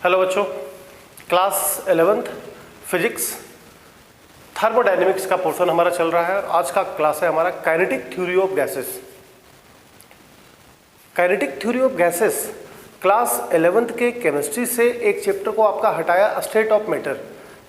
Hello बच्चों, class 11th physics thermodynamics का portion हमारा चल रहा है। आज का क्लास है हमारा kinetic theory of gases. Kinetic theory of gases class 11th के केमिस्ट्री से एक चैप्टर को आपका हटाया, स्टेट ऑफ मैटर,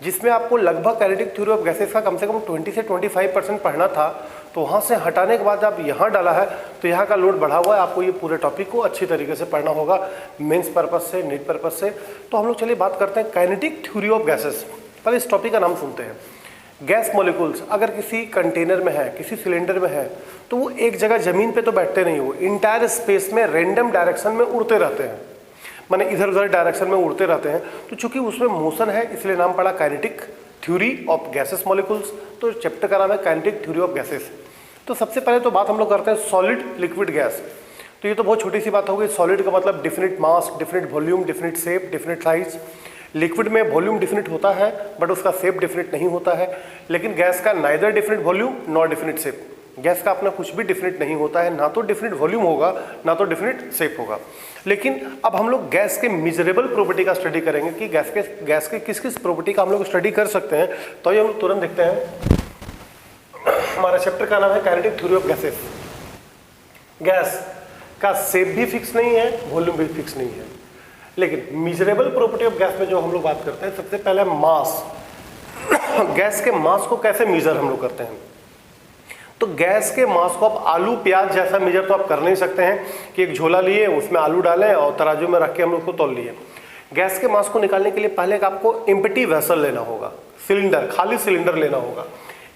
जिसमें आपको लगभग काइनेटिक थ्योरी ऑफ गैसेस का कम से कम 20 से 25% पढ़ना था। तो वहाँ से हटाने के बाद आप यहाँ डाला है तो यहाँ का लोड बढ़ा हुआ है। आपको ये पूरे टॉपिक को अच्छी तरीके से पढ़ना होगा मेंस पर्पस से, नीट पर्पस से। तो हम लोग चलिए बात करते हैं काइनेटिक थ्योरी ऑफ गैसेस। पहले इस टॉपिक का नाम सुनते हैं। गैस मॉलिक्यूल्स अगर किसी कंटेनर में है, किसी सिलेंडर में है, तो वो एक जगह ज़मीन पे तो बैठते नहीं, वो इंटायर स्पेस में रैंडम डायरेक्शन में उड़ते रहते हैं, माने इधर उधर डायरेक्शन में उड़ते रहते हैं। तो चूंकि उसमें मोशन है इसलिए नाम पड़ा kinetic theory of gases molecules. तो चैप्टर का नाम है काइनेटिक थ्योरी ऑफ गैसेस। तो सबसे पहले तो बात हम लोग करते हैं सॉलिड लिक्विड गैस। तो ये तो बहुत छोटी सी बात होगी। सॉलिड का मतलब definite mass, definite volume, definite shape, definite size. Liquid में वॉल्यूम डिफिनिट होता है बट उसका शेप डिफिनिट नहीं होता है। लेकिन गैस का neither definite volume nor definite shape. Gas का अपना कुछ भी डिफिनिट नहीं होता है, ना तो डिफिनिट वॉल्यूम होगा ना तो डिफिनिट शेप होगा। लेकिन अब हम लोग गैस के मेजरेबल प्रॉपर्टी का स्टडी करेंगे कि गैस के किस किस प्रॉपर्टी का हम लोग स्टडी कर सकते हैं। तो ये हम तुरंत देखते हैं। हमारा चैप्टर का नाम है kinetic theory of gases. Gas का शेप भी फिक्स नहीं है, वॉल्यूम भी फिक्स नहीं है। लेकिन मेजरेबल प्रॉपर्टी ऑफ गैस में जो हम लोग बात करते हैं, सबसे पहले मास। गैस के मास को कैसे मेजर हम लोग करते हैं? तो गैस के मास को आप आलू प्याज जैसा मेजर तो आप कर नहीं सकते हैं कि एक झोला लिए उसमें आलू डालें और तराजू में रख के हम लोग उसको तौल लिए। गैस के मास को निकालने के लिए पहले आपको एम्प्टी वेसल लेना होगा, सिलेंडर, खाली सिलेंडर लेना होगा।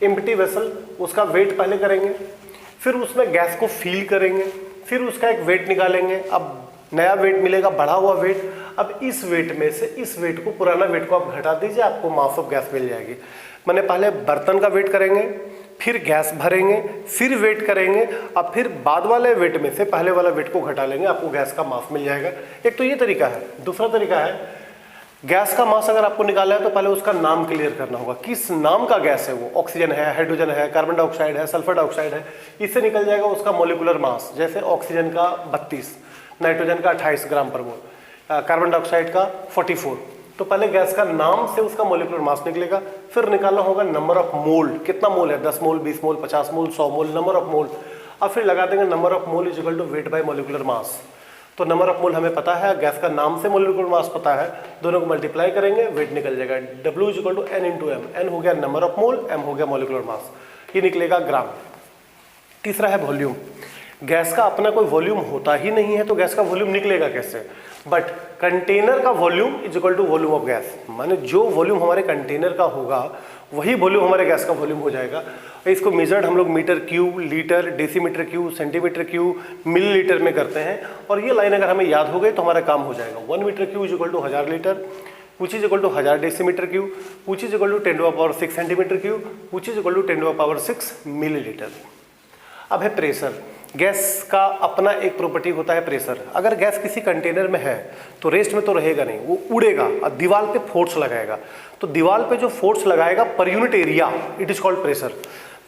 एम्प्टी वेसल, उसका वेट पहले करेंगे, फिर उसमें गैस को फील करेंगे, फिर उसका एक वेट निकालेंगे। अब नया वेट मिलेगा, बढ़ा हुआ वेट। अब इस वेट में से इस वेट को, पुराना वेट को आप घटा दीजिए, आपको मास ऑफ गैस मिल जाएगी। मैंने पहले बर्तन का वेट करेंगे, फिर गैस भरेंगे, फिर वेट करेंगे, अब फिर बाद वाले वेट में से पहले वाला वेट को घटा लेंगे, आपको गैस का मास मिल जाएगा। एक तो ये तरीका है। दूसरा तरीका है, गैस का मास अगर आपको निकालना है तो पहले उसका नाम क्लियर करना होगा, किस नाम का गैस है वो। ऑक्सीजन है, हाइड्रोजन है, कार्बन डाइऑक्साइड है, सल्फर डाइऑक्साइड है। इससे निकल जाएगा उसका मॉलिक्यूलर मास। जैसे ऑक्सीजन का 32, नाइट्रोजन का 28 ग्राम पर मोल, कार्बन डाइऑक्साइड का 44। तो पहले गैस का नाम से उसका मॉलिक्यूलर मास निकलेगा। फिर निकालना होगा नंबर ऑफ मोल, कितना मोल है, 10 मोल, 20 मोल, 50 मोल, 100 मोल, नंबर ऑफ मोल। अब फिर लगा देंगे number of mole is equal to weight by molecular mass. तो नंबर ऑफ मोल हमें पता है, गैस का नाम से मॉलिक्यूलर मास पता है, दोनों को मल्टीप्लाई करेंगे, वेट निकल जाएगा। W is equal to N into M. N हो गया नंबर ऑफ मोल, M हो गया मॉलिक्यूलर मास, ये निकलेगा ग्राम। तीसरा है वॉल्यूम। गैस का अपना कोई वॉल्यूम होता ही नहीं है तो गैस का वॉल्यूम निकलेगा कैसे? बट कंटेनर का volume is equal to volume of gas. माने जो वॉल्यूम हमारे कंटेनर का होगा वही वॉल्यूम हमारे गैस का वॉल्यूम हो जाएगा। इसको मेजर्ड हम लोग metre cube, litre, decimetre cube, centimetre cube, millilitre में करते हैं। और ये लाइन अगर हमें याद हो गई तो हमारा काम हो जाएगा। 1 metre cube is equal to 1000 litre, which is equal to 1000 decimetre cube, which is equal to 10 to the power 6 centimetre cube, which is equal to 10 to the power 6 millilitre. अब है प्रेशर। गैस का अपना एक property होता है pressure. अगर gas किसी container में है तो रेस्ट में तो रहेगा नहीं, वो उड़ेगा और दीवार पे फोर्स लगाएगा। तो दीवार पे जो फोर्स लगाएगा per unit area, it is called pressure.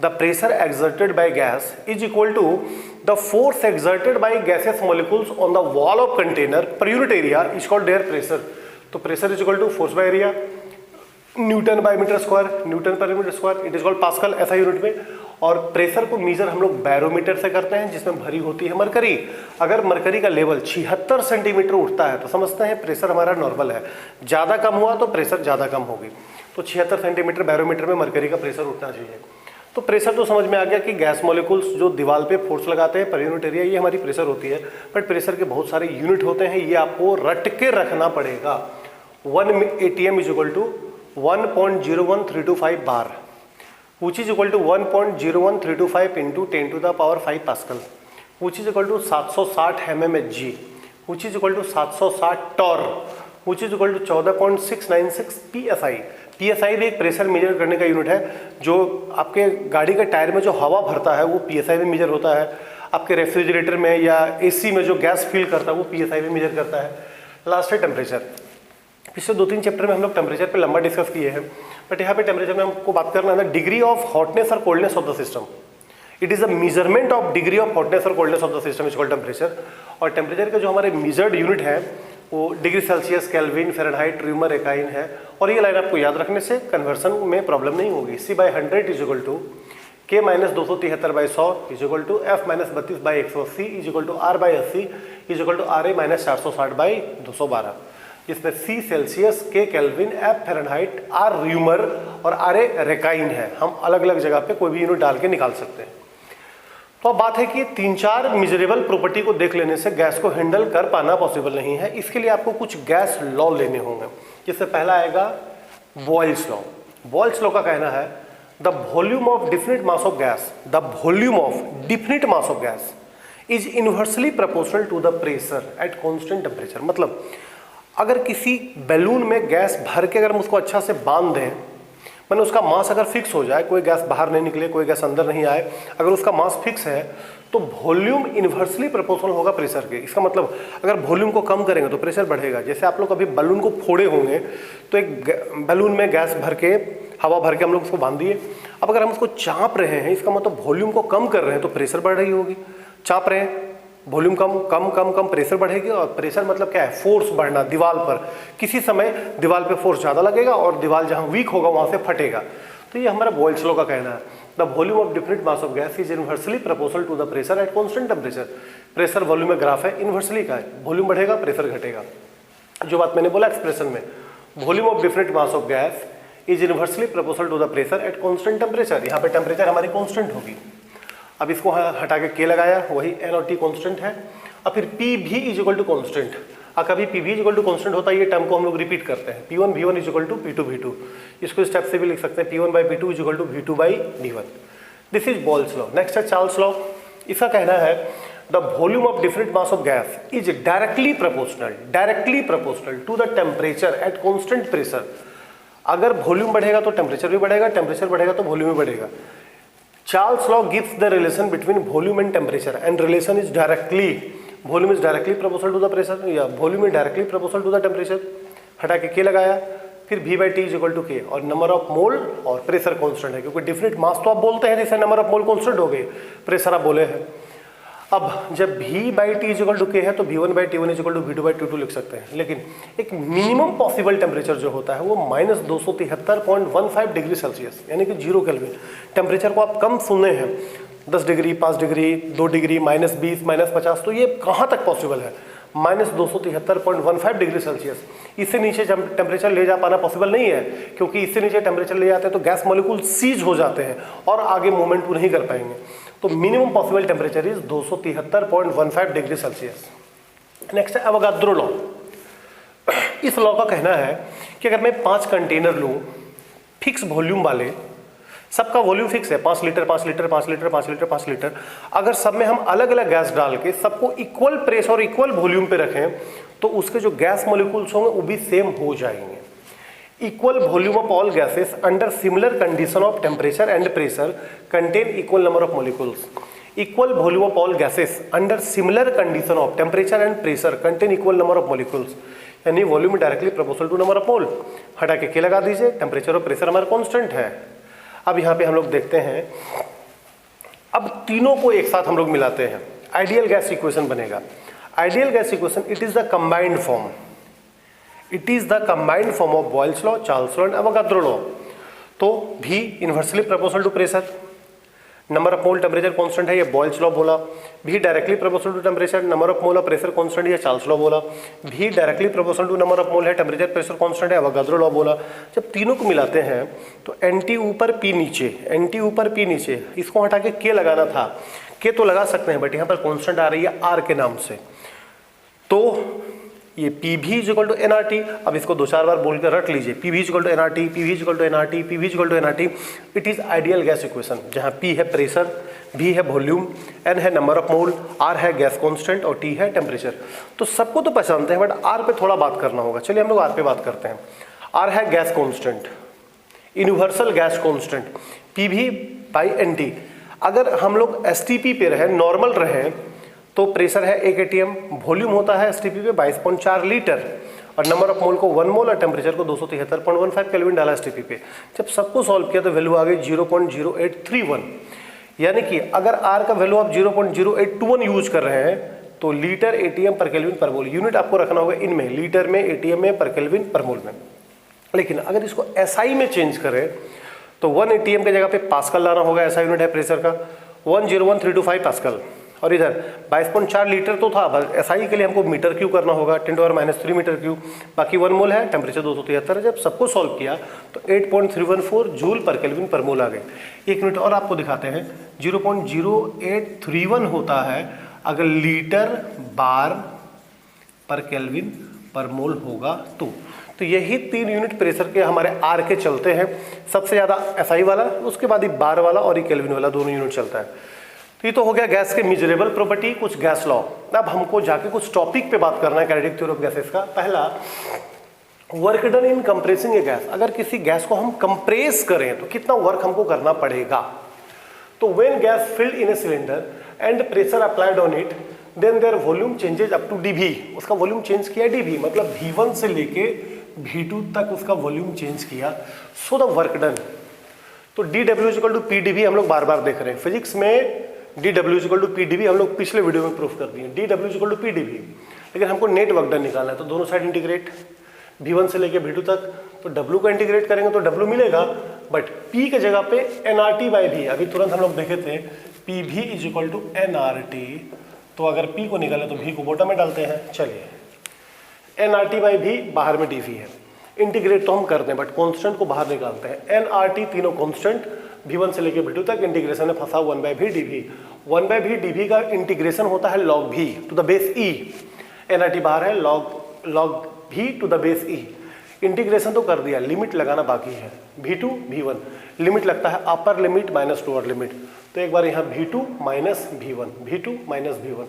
The pressure exerted by gas is equal to the force exerted by gases molecules on the wall of container per unit area is called their pressure. तो pressure is equal to force by area, newton by metre square, newton per metre square, it is called pascal, ऐसा unit में। और pressure को major हम लोग barometer से करते हैं जिसमें भरी होती है मरकरी। अगर मरकरी का लेवल 76 सेंटीमीटर उठता है तो समझते हैं प्रेशर हमारा नॉर्मल है। ज़्यादा कम हुआ तो प्रेशर ज़्यादा कम होगी। तो 76 सेंटीमीटर बैरोमीटर में मरकरी का प्रेशर उठना चाहिए। तो प्रेशर तो समझ में आ गया कि गैस मॉलिक्यूल्स जो दीवार पे फोर्स लगाते हैं पर यूनिट एरिया, ये हमारी प्रेशर होती है। बट प्रेशर के बहुत सारे यूनिट होते हैं, ये आपको रट के रखना पड़ेगा। 1 atm is equal to 1.01325 bar, which is equal to 1.01325 into 10 to the power 5 pascal, which is equal to 760 mmHg, which is equal to 760 torr, which is equal to 14.696 psi। psi भी एक प्रेशर मेजर करने का unit है। जो आपके गाड़ी के tyre में जो हवा भरता है वो psi में मेजर होता है। आपके रेफ्रिजरेटर में या AC में जो गैस फिल करता है वो psi में मेजर करता है। लास्ट है टेम्परेचर। पिछले 2-3 चैप्टर में हम लोग टेम्परेचर पे लंबा डिस्कस किए हैं, बट यहाँ पे टेम्परेचर में हमको बात करना है डिग्री ऑफ हॉटनेस और coldness of the system. It is a measurement of degree of hotness और coldness of the system is called temperature. और टेम्परेचर के जो हमारे मेजर्ड यूनिट है वो degree Celsius, Kelvin, Fahrenheit, Reaumur, Rankine है। और ये लाइन आपको याद रखने से कन्वर्सन में प्रॉब्लम नहीं होगी। C/100 is equal to K - 273/100 is equal to F - 32/180 is equal to R/80 is equal to RA - 460/212, जिसमें C Celsius, K Kelvin, F Fahrenheit, R Reaumur और RA रेकाइन है। हम अलग अलग जगह पे कोई भी यूनिट डाल के निकाल सकते हैं। तो अब बात है कि 3-4 मेजरेबल प्रॉपर्टी को देख लेने से गैस को हैंडल कर पाना पॉसिबल नहीं है। इसके लिए आपको कुछ गैस लॉ लेने होंगे, जिससे पहला आएगा बॉयल्स लॉ। बॉयल्स लॉ का कहना है the volume of definite mass of gas, the volume of definite mass of gas is inversely proportional to the pressure at constant temperature. मतलब अगर किसी बैलून में गैस भर के अगर हम उसको अच्छा से बांध दें, मैंने उसका मास अगर फिक्स हो जाए, कोई गैस बाहर नहीं निकले, कोई गैस अंदर नहीं आए, अगर उसका मास फिक्स है तो वॉल्यूम इन्वर्सली प्रोपोर्शनल होगा प्रेशर के। इसका मतलब अगर वॉल्यूम को कम करेंगे तो प्रेशर बढ़ेगा। जैसे आप लोग कभी बलून को फोड़े होंगे तो एक बैलून में गैस भर के, हवा भर के हम लोग उसको बांध दिए। अब अगर हम उसको चाँप रहे हैं, इसका मतलब वॉल्यूम को कम कर रहे हैं तो प्रेशर बढ़ रही होगी। चाँप रहे हैं, वॉल्यूम कम कम कम कम, प्रेशर बढ़ेगी। और प्रेशर मतलब क्या है? फोर्स बढ़ना दीवार पर। किसी समय दीवार पे फोर्स ज़्यादा लगेगा और दीवार जहाँ वीक होगा वहाँ से फटेगा। तो ये हमारा बॉयल्स लॉ का कहना है the volume of different mass of gas is inversely proportional to the pressure at constant temperature. Pressure volume में ग्राफ है, इनवर्सली का है, वॉल्यूम बढ़ेगा प्रेशर घटेगा। जो बात मैंने बोला एक्सप्रेशन में, volume of different mass of gas is inversely proportional to the pressure at constant temperature. यहाँ पे टेम्परेचर हमारी कांस्टेंट होगी। अब इसको हटा के K लगाया, वही N और T कांस्टेंट है। और फिर P भी इज इक्वल टू कॉन्स्टेंट। कभी P भी इज इक्वल टू कॉन्स्टेंट होता है, ये टर्म को हम लोग रिपीट करते हैं। P1 V1 is equal to P2 V2। इसको स्टेप से भी लिख सकते हैं, P1/P2 is equal to V2/D1। This is Boyle's law. Next है चार्ल्स लॉ। इसका कहना है the volume of different mass of gas is directly proportional to the temperature at constant pressure. अगर वॉल्यूम बढ़ेगा तो टेम्परेचर भी बढ़ेगा, टेम्परेचर बढ़ेगा तो वॉल्यूम भी बढ़ेगा। Charles law gives the relation between volume and temperature and relation is directly, volume is directly proportional to the pressure या volume is directly proportional to the temperature. हटा के K लगाया, फिर V/T is equal to K और number of mole और pressure constant है, क्योंकि different mass तो आप बोलते हैं जैसे नंबर ऑफ मोल कांस्टेंट हो गए, प्रेशर आप बोले हैं। अब जब V/T is equal to K है तो V1/T1 is equal to V2/T2 लिख सकते हैं। लेकिन एक मिनिमम पॉसिबल टेम्परेचर जो होता है वो -273.15 डिग्री सेल्सियस यानी कि 0 केल्विन। टेम्परेचर को आप कम सुने हैं, 10 डिग्री, 5 डिग्री, 2 डिग्री, -20, -50, तो ये कहाँ तक पॉसिबल है? -273.15 डिग्री सेल्सियस। इससे नीचे टेम्परेचर ले जा पाना पॉसिबल नहीं है, क्योंकि इससे नीचे टेम्परेचर ले जाते हैं तो गैस मॉलिक्यूल सीज हो जाते हैं और आगे मूवमेंट नहीं कर पाएंगे। तो minimum possible temperature is 273.15 degree Celsius. Next है एवोगाद्रो लॉ। इस लॉ का कहना है कि अगर मैं 5 कंटेनर लूँ फिक्स वॉल्यूम वाले, सबका वॉल्यूम फिक्स है 5 litre 5 litre 5 litre 5 litre 5 litre, अगर सब में हम अलग अलग गैस डाल के सबको इक्वल प्रेशर और इक्वल वॉल्यूम पे रखें तो उसके जो गैस मॉलिक्यूल्स होंगे वो भी सेम हो जाएंगे। Equal volume of all gases under similar condition of temperature and pressure contain equal number of molecules. Equal volume of all gases under similar condition of temperature and pressure contain equal number of molecules, यानी volume directly proportional to number of mole. हटा के K लगा दीजिए, temperature और pressure हमारा constant है। अब यहाँ पे हम लोग देखते हैं, अब तीनों को एक साथ हम लोग मिलाते हैं, आइडियल गैस इक्वेशन बनेगा। Ideal gas equation it is the combined form, it is the combined form of Boyle's law, Charles law and Avogadro law. तो V inversely proportional to pressure, number of mole temperature constant है, ये Boyle's law बोला। V directly proportional to temperature, number of mole और pressure constant, ये Charles law बोला। V directly proportional to number of mole है, temperature pressure constant है, Avogadro law बोला। जब तीनों को मिलाते हैं तो NT ऊपर P नीचे, NT ऊपर P नीचे, इसको हटा के K लगाना था। K तो लगा सकते हैं बट यहाँ पर कांस्टेंट आ रही है R के नाम से, तो ये PV is equal to NRT। अब इसको 2-4 बार बोल कर रख लीजिए, PV is equal to NRT, PV is equal to NRT, PV is equal to NRT। It is ideal gas equation, जहाँ P है प्रेशर, V है वॉल्यूम, N है नंबर ऑफ मोल, R है गैस कांस्टेंट और T है temperature. तो सबको तो पहचानते हैं बट R पे थोड़ा बात करना होगा। चलिए हम लोग R पे बात करते हैं। R है gas constant, universal gas constant, PV/NT। अगर हम लोग STP पे रहे, नॉर्मल रहे, तो प्रेशर है 1 atm, वॉल्यूम होता है STP पे 22.4 लीटर और नंबर ऑफ मोल को 1 मोल और टेम्परेचर को 273.15 केल्विन डाला STP पे। जब सबको सॉल्व किया तो वैल्यू आ गई 0.0831, यानी कि अगर R का वैल्यू आप 0.0821 यूज कर रहे हैं तो लीटर एटीएम पर केल्विन पर मोल, यूनिट आपको रखना होगा इनमें, लीटर में, एटीएम में, पर केल्विन पर मोल में। लेकिन अगर इसको एसआई में चेंज करें तो 1 एटीएम की जगह पे पास्कल लाना होगा, ऐसा यूनिट है प्रेशर का 101325 पास्कल। और इधर 22.4 लीटर तो था, बस एसआई के लिए हमको मीटर क्यू करना होगा 10⁻³ मीटर क्यू, बाकी 1 मोल है, टेम्परेचर 273। जब सबको सॉल्व किया तो 8.314 जूल पर केल्विन पर मोल आ गए। एक यूनिट और आपको दिखाते हैं, 0.0831 होता है अगर लीटर बार पर केल्विन पर मोल होगा तो यही 3 यूनिट प्रेशर के हमारे आर के चलते हैं। सबसे ज़्यादा एसआई वाला, उसके बाद ही बार वाला और ये केल्विन वाला, दोनों यूनिट चलता है। तो ये तो हो गया गैस के मेजरेबल प्रॉपर्टी, कुछ गैस लॉ। अब हमको जाके कुछ टॉपिक पे बात करना है काइनेटिक थ्योरी ऑफ गैसेस का। पहला, work done in compressing A gas. अगर किसी गैस को हम कंप्रेस करें तो कितना वर्क हमको करना पड़ेगा। तो when gas filled in a cylinder and pressure applied on it then their volume changes up to dV। उसका वॉल्यूम चेंज किया dV, मतलब V1 से लेके V2 तक उसका वॉल्यूम चेंज किया। सो द वर्क डन, तो dW = PdV हम लोग बार बार देख रहे हैं। फिजिक्स में dW = PdV हम लोग पिछले वीडियो में प्रूफ कर दिए, dW = PdV। लेकिन हमको नेट वर्क डन निकालना है, तो दोनों साइड इंटीग्रेट, V1 से लेके V2 तक, तो W को इंटीग्रेट करेंगे तो W मिलेगा, बट P के जगह पे nRT/V, अभी तुरंत हम लोग देखे थे PV = nRT। तो अगर P को निकालें तो V को बॉटम में डालते हैं। चलिए, nRT/V बाहर में dV है, इंटीग्रेट तो हम करते हैं बट कांस्टेंट को बाहर निकालते हैं। nRT तीनों कांस्टेंट, V1 से लेके V2 तक, इंटीग्रेशन में फंसा 1/V dV। 1/V dV का इंटीग्रेशन होता है log V to the base E। nRT बाहर है, log V to the base E। Integration तो कर दिया, लिमिट लगाना बाकी है। V2 V1 लिमिट लगता है, upper limit minus lower limit. तो एक बार यहाँ V2 minus V1, V2 minus V1।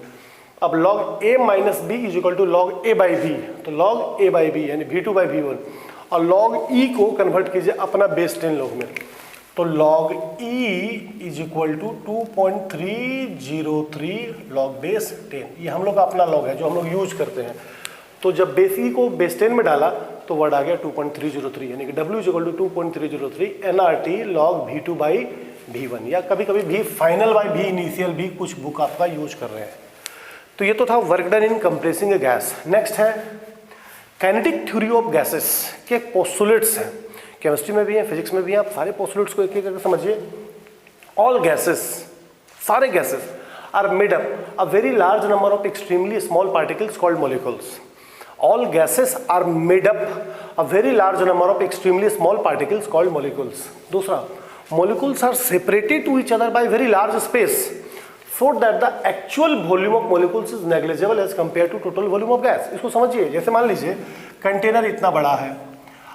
अब log A minus B = log A/V, तो log A/V यानी V2/V1। और log E को कन्वर्ट कीजिए अपना बेस 10 log में, तो log E = 2.303 log बेस 10। ये हम लोग का अपना log है जो हम लोग यूज करते हैं। तो जब बेस E को बेस 10 में डाला तो वर्ड आ गया 2.303, यानी कि W = 2.303 nRT log V2/V1, या कभी कभी V final/V इनिशियल भी कुछ बुक आपका यूज कर रहे हैं। तो ये तो था work done in compressing A gas. Next है काइनेटिक थ्योरी ऑफ गैसेस के पोस्टुलेट्स हैं, केमिस्ट्री में भी है, फिजिक्स में भी है। आप सारे पोस्टुलेट्स को एक एक करके समझिए। ऑल गैसेस, सारे gases are made up a very large number of extremely small particles called molecules. All gases are made up a very large number of extremely small particles called molecules. दूसरा, molecules are separated to each other by very large space so that the actual volume of molecules is negligible as compared to total volume of gas. इसको समझिए, जैसे मान लीजिए container इतना बड़ा है,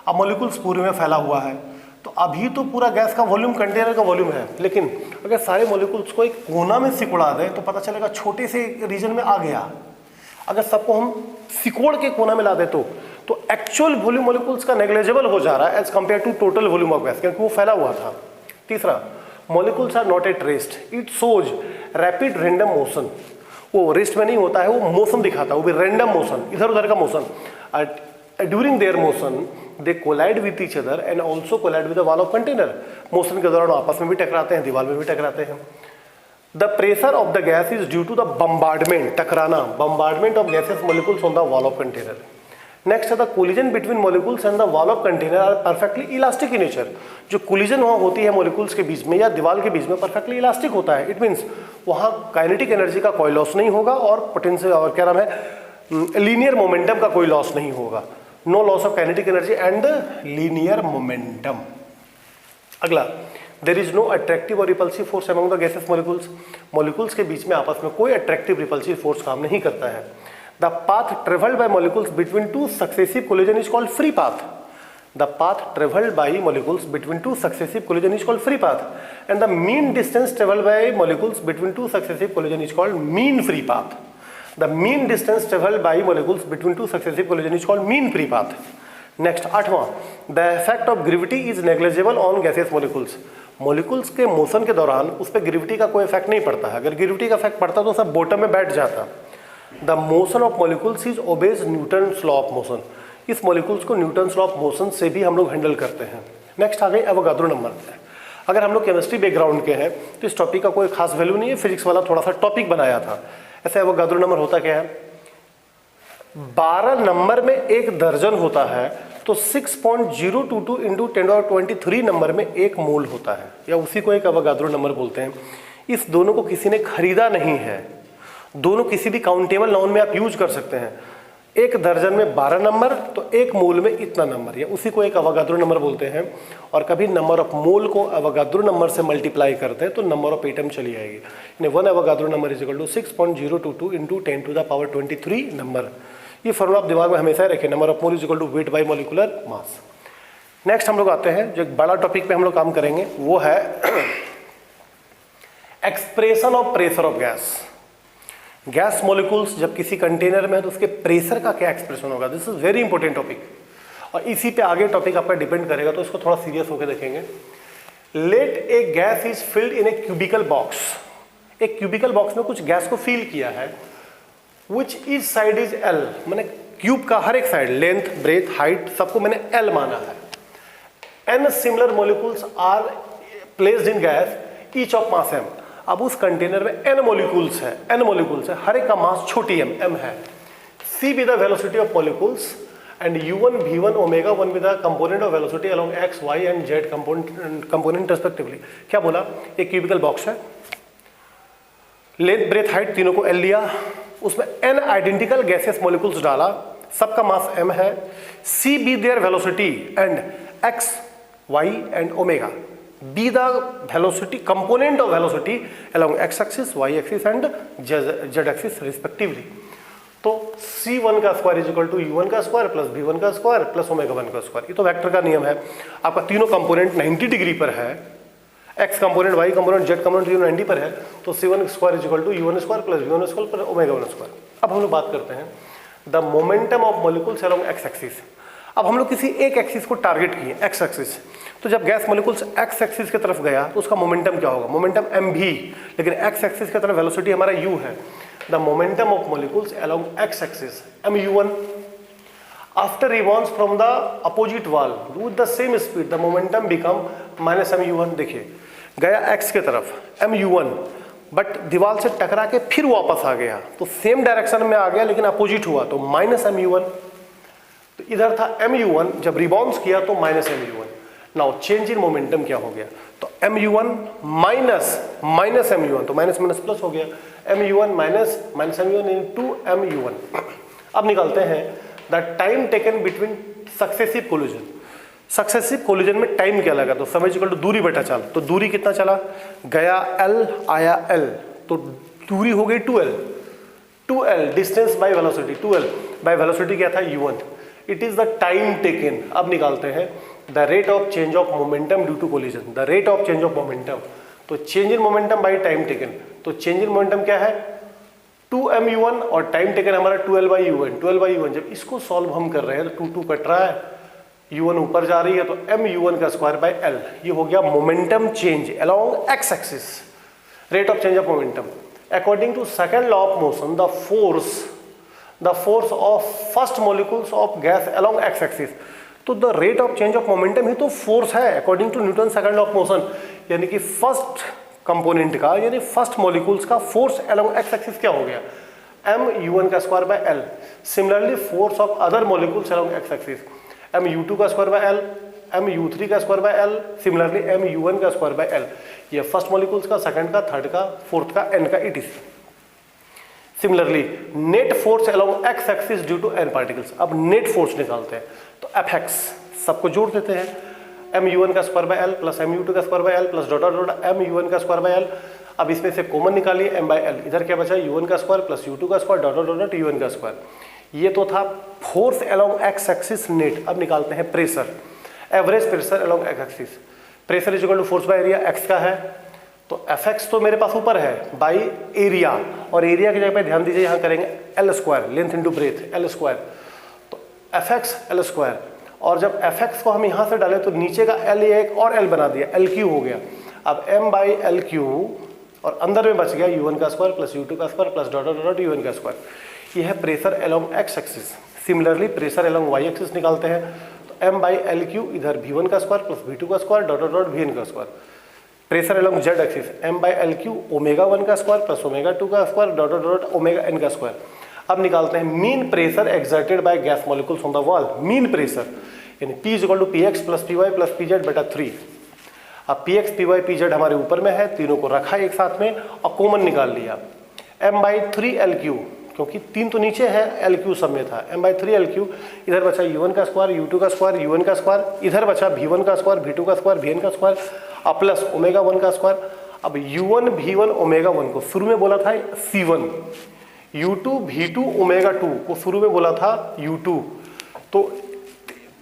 अब मोलिकुल्स पूरे में फैला हुआ है, तो अभी तो पूरा गैस का वॉल्यूम कंटेनर का वॉल्यूम है, लेकिन अगर सारे मोलिकुल्स को एक कोना में सिकुड़ा दें तो पता चलेगा छोटे से रीजन में आ गया। अगर सबको हम सिकोड़ के कोना में ला दे तो एक्चुअल वॉल्यूम मॉलिक्यूल्स का नेग्लिजिबल हो जा रहा है as compare to total volume of gas, क्योंकि वो फैला हुआ था। तीसरा, molecules are not at rest, it shows rapid random motion. वो रेस्ट में नहीं होता है, वो मोशन दिखाता है, वो भी रैंडम मोशन, इधर उधर का motion. During their motion they collide with each other and also collide with the wall of container. Motion के दौरान आपस में भी टकराते हैं, दीवार में भी टकराते हैं। The pressure of the gas is due to the bombardment, टकराना, bombardment of gaseous molecules on the wall of container. Next है the collision between molecules and the wall of container are perfectly elastic in nature. जो collision वहाँ होती है molecules के बीच में या दीवार के बीच में perfectly elastic होता है। It means वहाँ kinetic energy का कोई लॉस नहीं होगा और potential और क्या नाम है linear momentum का कोई लॉस नहीं होगा। No loss of kinetic energy and linear momentum. अगला, देर इज नो अट्रैक्टिव और repulsive force among the gases molecules. Molecules के बीच में आपस में कोई अट्रैक्टिव रिपल्सिव फोर्स काम नहीं करता है। The path travelled by molecules between two successive collision is called free path. The path travelled by molecules between two successive collision is called free path and the mean distance travelled by molecules between two successive collision is called mean free path. The mean distance travelled by molecules between two successive collision is called mean free path. Next, आठवां, the effect of gravity is negligible on gases molecules. Molecules के motion के दौरान उस पर gravity का कोई effect नहीं पड़ता है। अगर ग्रेविटी का इफेक्ट पड़ता तो सब बॉटम में बैठ जाता। The motion of molecules is obeys Newton's law of motion. इस मॉलिक्यूल्स को न्यूटन्स लॉ ऑफ मोशन से भी हम लोग हैंडल करते हैं। नेक्स्ट आ गई एवोगाड्रो नंबर। अगर हम लोग केमिस्ट्री बैकग्राउंड के हैं तो इस टॉपिक का कोई खास वैल्यू नहीं है, फिजिक्स वाला थोड़ा सा टॉपिक बनाया था। ऐसे एवोगाड्रो नंबर होता क्या है, 12 नंबर में एक दर्जन होता है तो 6.022 इंटू 1023 नंबर में एक मोल होता है, या उसी को एक एवोगाड्रो नंबर बोलते हैं। इस दोनों को किसी ने खरीदा नहीं है, दोनों किसी भी काउंटेबल नाउन में आप यूज कर सकते हैं। एक दर्जन में 12 नंबर तो एक मोल में इतना नंबर, या उसी को एक एवोगाड्रो नंबर बोलते हैं। और कभी नंबर ऑफ मोल को एवोगाड्रो नंबर से मल्टीप्लाई करते हैं तो नंबर ऑफ एटम चली आएगी, यानी 1 Avogadro number is equal to 6.022 into 10⁻23 number. ये फॉर्मूला आप दिमाग में हमेशा रखें, number of mole is equal to weight by molecular mass. Next हम लोग आते हैं जो एक बड़ा टॉपिक पे हम लोग काम करेंगे, वो है expression of pressure of gas. Gas molecules जब किसी कंटेनर में है तो उसके प्रेशर का क्या एक्सप्रेशन होगा, this is very important topic, और इसी पे आगे टॉपिक आपका डिपेंड करेगा, तो इसको थोड़ा सीरियस होकर देखेंगे। Let a gas is filled in a cubical box, एक क्यूबिकल बॉक्स में कुछ गैस को फिल किया है, which is side is L, मैंने क्यूब का हर एक साइड, लेंथ ब्रेथ हाइट सबको मैंने एल माना है। N similar molecules are placed in gas each of mass m. अब उस कंटेनर में एन मॉलिक्यूल्स है, हर एक का मास छोटी एम है। C be the velocity of molecules and u1 v1 omega 1 with the component of velocity along x y and z component respectively. क्या बोला, एक क्यूबिकल बॉक्स है, लेंथ ब्रेथ हाइट तीनों को एल लिया, उसमें एन आइडेंटिकल गैसेस मॉलिक्यूल्स डाला, सबका मास m है। C be their velocity and x y and omega, be the velocity component of velocity along x axis, y axis and z axis respectively। तो c1 का square is equal to u1 का square plus v1 का square plus omega 1 का square. ये तो vector का नियम है। आपका तीनों कंपोनेंट 90 डिग्री पर है, x component, y component, z component तीनों 90 पर है, तो c1 square is equal to u1 square plus v1 square plus omega 1 square. अब हम लोग बात करते हैं the momentum of molecules along x axis. अब हम लोग किसी एक एक्सिस को टारगेट किए, x एक्सिस, तो जब गैस मॉलिक्यूल्स x एक्सिस की तरफ गया तो उसका मोमेंटम क्या होगा, मोमेंटम m भी, लेकिन x एक्सिस की तरफ वेलोसिटी हमारा u है। The momentum of molecules along x axis mu1 after revolves from the opposite wall with the same speed the momentum become -mu1। देखिए गया x की तरफ mu1, बट दीवार से टकरा के फिर वापस आ गया तो सेम डायरेक्शन में आ गया लेकिन अपोजिट हुआ तो -mu1। तो इधर था mu1, जब रिबाउंस किया तो -mu1। Now change in momentum क्या हो गया, तो mu1 माइनस mu1, तो माइनस माइनस प्लस हो गया, mu1 minus mu1 into mu1। अब निकालते हैं the time taken between successive collision. Successive collision में टाइम क्या लगा, तो समय इक्वल टू दूरी बटा चाल, तो दूरी कितना चला, गया l आया l, तो दूरी हो गई 2l distance by velocity, 2l by velocity क्या था u1। It is the time taken. अब निकालते हैं the rate of change of momentum due to collision, the rate of change of momentum, तो change in momentum by time taken, तो change in momentum क्या है 2mu1 और time taken हमारा 12/u1। जब इसको सॉल्व हम कर रहे हैं तो 2 कट रहा है, u1 ऊपर जा रही है तो mu1 का स्क्वायर बाय l, ये हो गया momentum change along x axis, rate of change of momentum. According to second law of motion the force of first molecules of gas along x axis, तो the rate of change of momentum ही तो force है according to Newton second law of motion, यानी कि first component का यानी first molecules का force along x axis क्या हो गया mu1 का square by l। Similarly force of other molecules along x axis mu2 का स्क्वायर बाय l, mu3 का square by l, similarly mu1 का स्क्वायर बाय l। ये first molecules का, second का, थर्ड का, फोर्थ का, n का etc। Similarly net force along x axis due to n particles. अब नेट फोर्स निकालते हैं तो Fx सबको जोड़ देते हैं, mu1 का square by l plus mu2 का square by l plus dot dot mu1 का स्क्वायर बाय l। अब इसमें से कॉमन निकालिए m बाय l, इधर क्या बचा u1 का स्क्वायर प्लस u2 का square dot dot dot u1 का स्क्वायर। ये तो था force along x axis net. अब निकालते हैं pressure, average pressure along x axis. Pressure is equal to force by area, x का है तो Fx तो मेरे पास ऊपर है बाई एरिया, और एरिया की जगह पे ध्यान दीजिए यहाँ करेंगे l square, length into breadth l square, तो Fx l स्क्वायर। और जब Fx को हम यहाँ से डालें तो नीचे का l एक और l बना दिया, LQ हो गया। अब m बाई LQ और अंदर में बच गया u1 का स्क्वायर प्लस u2 का square plus dot dot u1 का स्क्वायर। यह है pressure along x axis. Similarly pressure along y axis निकालते हैं तो m बाई LQ इधर v1 का स्क्वायर प्लस v2 का स्क्वायर डॉट डॉट vn का square. Pressure along Z axis m by L cube omega 1 का स्क्वायर प्लस ओमेगा 2 का square dot dot dot omega n का स्क्वायर। अब निकालते हैं mean pressure exerted by gas molecules on the wall. Mean pressure यानी P is equal to P X plus P Y plus P Z बटा 3। अब P X P Y P Z हमारे ऊपर में है, तीनों को रखा एक साथ में और कॉमन निकाल लिया m बाई 3 एल क्यू, क्योंकि 3 तो नीचे है, एल क्यू सब में था, m बाई 3 एल क्यू। इधर बचा u1 का स्क्वायर u2 का स्क्वायर un का स्क्वायर, इधर बचा v1 का स्क्वायर v2 का स्क्वायर vn का स्क्वायर और प्लस ओमेगा 1 का स्क्वायर। अब u1 v1 ओमेगा 1 को शुरू में बोला था c1, u2 v2 ओमेगा 2 को शुरू में बोला था u2, तो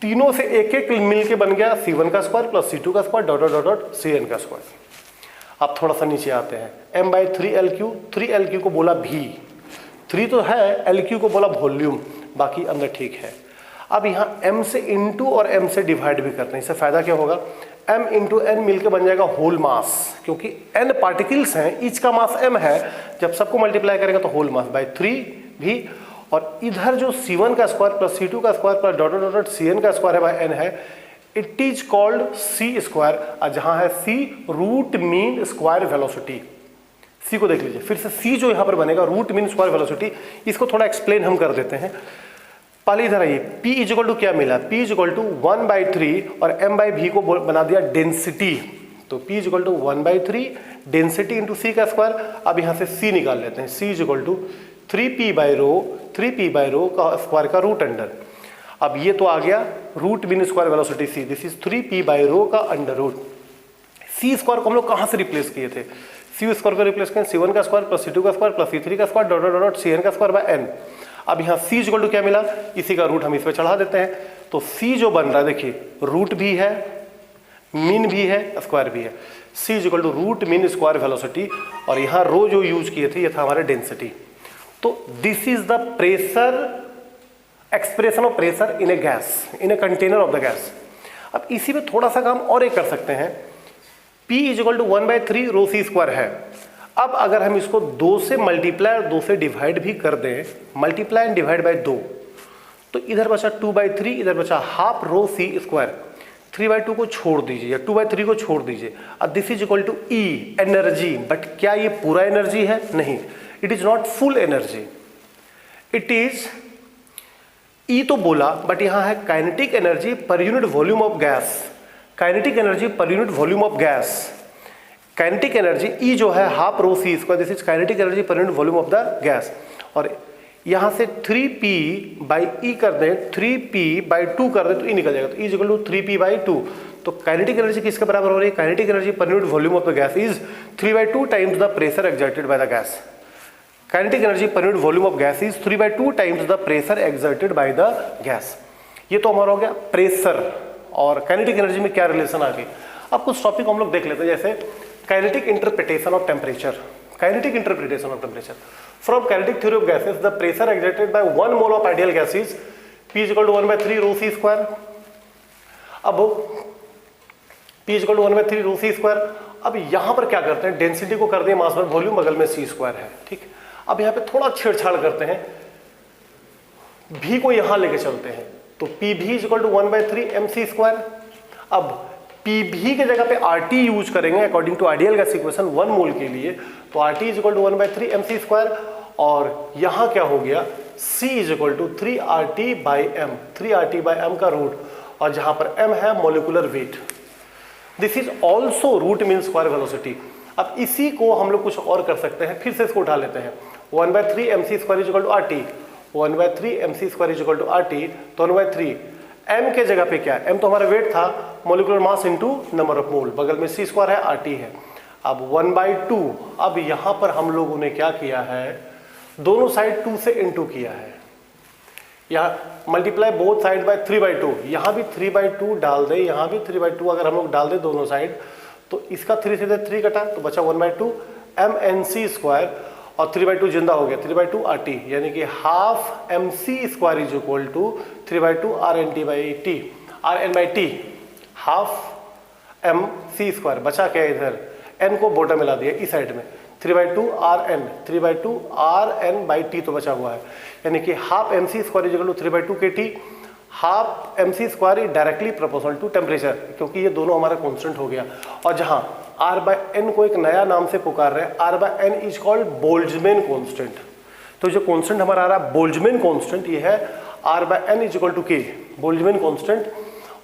तीनों से एक एक मिल के बन गया c1 का स्क्वायर प्लस c2 का square dot dot dot cn का स्क्वायर। अब थोड़ा सा नीचे आते हैं, m by 3 L Q, 3 L Q को बोला v, 3 तो है, एल क्यू को बोला वॉल्यूम, बाकी अंदर ठीक है। अब यहाँ m से इंटू और m से डिवाइड भी करते हैं, इससे फायदा क्या होगा, m इंटू n मिलकर बन जाएगा होल मास, क्योंकि n पार्टिकल्स हैं, ईच का मास m है, जब सबको मल्टीप्लाई करेंगे तो होल मास बाई 3 भी, और इधर जो c1 का स्क्वायर प्लस c2 का square plus dot dot dot cn का स्क्वायर है बाई n है, it is called c square, और जहाँ है c root mean square velocity. c को देख लीजिए फिर से, c जो यहाँ पर बनेगा रूट मीन स्क्वायर वेलोसिटी, इसको थोड़ा एक्सप्लेन हम कर देते हैं। पहले इधर आइए, p इज इक्वल टू क्या मिला, p is equal to 1 by 3 और m बाई v को बना दिया डेंसिटी, तो p is equal to 1 by 3 density into c का स्क्वायर। अब यहाँ से c निकाल लेते हैं, c is equal to 3p by rho का स्क्वायर का रूट अंडर। अब ये तो आ गया root mean square velocity c, this is 3p by rho का अंडर रूट। c स्क्वायर को हम लोग कहाँ से रिप्लेस किए थे, c स्क्वायर को रिप्लेस करें c1 का स्क्वायर प्लस c2 का स्क्वायर प्लस c3 का square dot dot dot cn का स्क्वायर बाय n। अब यहाँ c इक्वल टू क्या मिला, इसी का रूट हम इस पे चढ़ा देते हैं, तो c जो बन रहा है देखिए, रूट भी है, मीन भी है, स्क्वायर भी है, c equal to root mean square velocity, और यहाँ रो जो यूज किए थे ये था हमारा डेंसिटी। तो this is the pressure, expression of pressure in A gas, in a container of the gas. अब इसी में थोड़ा सा काम और एक कर सकते हैं, P is equal to 1 by 3 rho c square है। अब अगर हम इसको 2 से मल्टीप्लाई और 2 से डिवाइड भी कर दें, मल्टीप्लाई एंड डिवाइड बाई 2, तो इधर बचा 2 बाई 3, इधर बचा half rho c square. 3 by 2 को छोड़ दीजिए या 2 बाई 3 को छोड़ दीजिए। अब this is equal to E energy, but क्या ये पूरा एनर्जी है, नहीं, it is not full energy, it is E तो बोला, बट यहाँ है kinetic energy per unit volume of gas, kinetic energy per unit volume of gas. Kinetic energy E जो है half rho c square, this is kinetic energy per unit volume of the gas. और यहाँ से 3p by E कर दें, 3p by 2 कर दें तो E निकल जाएगा, तो E is equal to 3p by 2। तो काइनेटिक एनर्जी किसके बराबर हो रही है, kinetic energy per unit volume of the gas is 3/2 times the pressure exerted by the gas. Kinetic energy per unit volume of gas is 3/2 times the pressure exerted by the gas. ये तो हमारा हो गया pressure और kinetic energy में क्या relation आ गई। अब कुछ टॉपिक हम लोग देख लेते हैं, जैसे kinetic interpretation of temperature. Kinetic interpretation of temperature from kinetic theory of gases, the pressure exerted by 1 mole of ideal gas is P is equal to 1/3 rho c square. अब P is equal to 1/3 rho c square. अब यहां पर क्या करते हैं, density को कर दिए मास बाय वॉल्यूम, बगल में c स्क्वायर है, ठीक। अब यहाँ पे थोड़ा छेड़छाड़ करते हैं, v को यहां लेके चलते हैं, तो Pv is equal to 1/3 mc square. अब Pv के जगह पे RT यूज करेंगे according to ideal gas equation 1 mole के लिए, तो RT is equal to 1/3 mc square. और यहां क्या हो गया, C is equal to 3RT by m, 3RT by m का रूट, और जहां पर m है molecular weight. This is also root mean square velocity. अब इसी को हम लोग कुछ और कर सकते हैं, फिर से इसको उठा लेते हैं, 1/3 mc square is equal to RT, 1/3 mc square is equal to RT, तो 1/3 m के जगह पे क्या है, m तो हमारा वेट था, molecular mass into number of मोल, बगल में c स्क्वायर है, RT है। अब 1/2, अब यहां पर हम लोगों ने क्या किया है, दोनों साइड 2 से इनटू किया है, यहाँ मल्टीप्लाई बोथ साइड बाय 3/2, यहाँ भी 3/2 डाल दे, यहाँ भी 3/2 अगर हम लोग डाल दे दोनों साइड, तो इसका 3 से 3 कटा, तो बचा 1/2 mnc स्क्वायर, और 3/2 जिंदा हो गया, 3/2 RT, यानी कि half mc square is equal to 3/2 RN by T, half mc square. बचा क्या इधर, n को बॉटम मिला दिया इस साइड में, 3/2 RN बाई टी तो बचा हुआ है, यानी कि half mc square is equal to 3/2 kT। Half mc square is directly proportional to temperature, क्योंकि ये दोनों हमारा कांस्टेंट हो गया। और जहां आर बाय एन को एक नया नाम से पुकार रहे हैं, R by N is called Boltzmann constant. तो जो कांस्टेंट हमारा आ रहा है बोल्ट्जमैन कांस्टेंट, ये है R by N is equal to K, Boltzmann constant,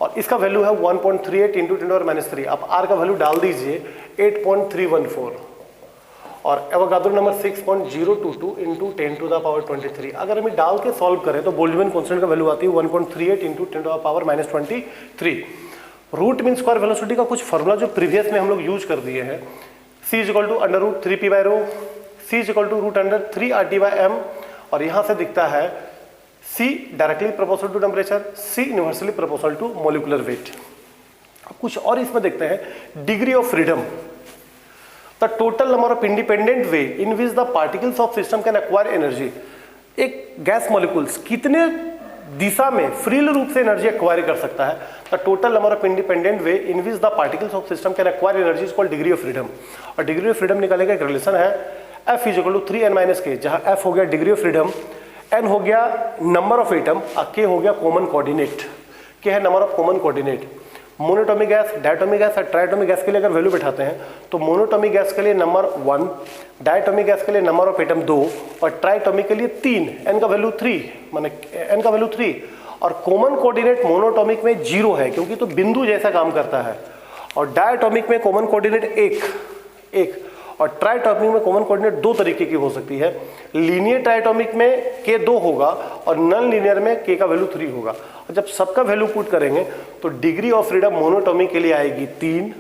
और इसका वैल्यू है 1.38 इंटू 10⁻³ आप आर का वैल्यू डाल दीजिए 8.314 और एवोगाड्रो नंबर 6.022 इंटू 10⁻23। अगर हम डाल के सॉल्व करें तो बोल्ट्जमैन कांस्टेंट का वैल्यू आती है 1.38 into 10⁻23। Root mean square velocity का कुछ फॉर्मूला जो प्रीवियस में हम लोग यूज कर दिए हैं, c is equal to √3p/ρ, c is equal to √3RT/m, और यहाँ से दिखता है c directly proportional to temperature, c inversely proportional to molecular weight. अब कुछ और इसमें देखते हैं, degree of freedom, the total number of independent way in which the particles of system can acquire energy. एक गैस मॉलिक्यूल्स कितने दिशा में फ्रील रूप से एनर्जी एक्वायर कर सकता है, the total number of independent way in which the particles of system can acquire energy is called degree of freedom. और डिग्री ऑफ फ्रीडम निकालने का एक रिलेशन है F is equal to 3n-k, जहां F हो गया डिग्री ऑफ फ्रीडम, n हो गया नंबर ऑफ एटम, k हो गया कॉमन कोऑर्डिनेट, k है number of common coordinate. Monoatomic gas, diatomic gas और ट्राइटोमिक गैस के लिए अगर वैल्यू बैठाते हैं तो मोनोटॉमिक गैस के लिए नंबर 1, डायटोमिक गैस के लिए नंबर ऑफ एटम 2 और ट्राइटोमिक के लिए 3, n का वैल्यू 3, माने n का वैल्यू 3। और कॉमन कोऑर्डिनेट मोनोटॉमिक में 0 है क्योंकि तो बिंदु जैसा काम करता है, और डायटोमिक में कॉमन कोऑर्डिनेट 1, और ट्राइटोमिक में कॉमन कोऑर्डिनेट 2 तरीके की हो सकती है। लीनियर ट्राइटोमिक में k 2 होगा और नॉन लीनियर में k का वैल्यू 3 होगा। और जब सबका वैल्यू पुट करेंगे तो डिग्री ऑफ फ्रीडम मोनोटॉमिक के लिए आएगी 3,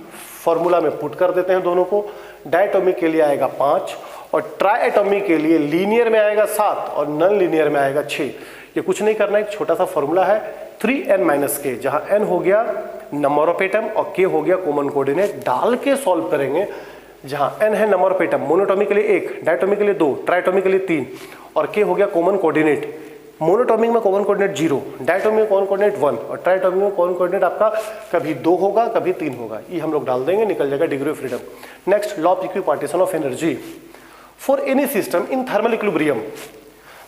फॉर्मूला में पुट कर देते हैं दोनों को, डायटोमिक के लिए आएगा 5 और ट्राइटोमिक के लिए लीनियर में आएगा 7 और नॉन लीनियर में आएगा 6। ये कुछ नहीं करना, एक छोटा सा फॉर्मूला है 3n-k, जहां n हो गया नंबर ऑफ एटम और k हो गया कॉमन कोऑर्डिनेट, डाल के सॉल्व करेंगे। जहां n है नंबर ऑफ एटम, मोनोटॉमिक के लिए 1, डायटोमिक के लिए 2, ट्राइटोमिक के लिए 3 और k हो गया कॉमन कोऑर्डिनेट। मोनोटॉमिक में कॉमन कोऑर्डिनेट 0, डायटोमिक में कॉमन कोऑर्डिनेट 1 और ट्राइटोमिक में कॉमन कोऑर्डिनेट आपका कभी 2 होगा कभी 3 होगा। ये हम लोग डाल देंगे, निकल जाएगा degree of freedom. Next, law of equipartition of energy for any system in thermal equilibrium.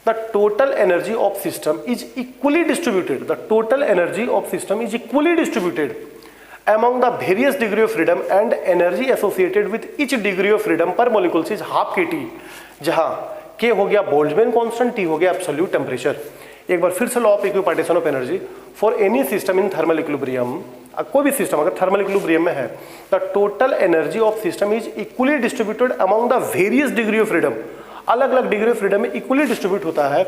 The total energy of system is equally distributed. The total energy of system is equally distributed among the various degree of freedom, and energy associated with each degree of freedom per molecule is half kT, जहां K हो गया Boltzmann constant, T हो गया absolute temperature. एक बार फिर से law of equipartition of energy for any system in thermal equilibrium. कोई भी सिस्टम अगर थर्मल इक्विलिब्रियम में है, the total energy of system is equally distributed among the various degree of freedom. अलग अलग डिग्री ऑफ फ्रीडम में equally distribute होता है,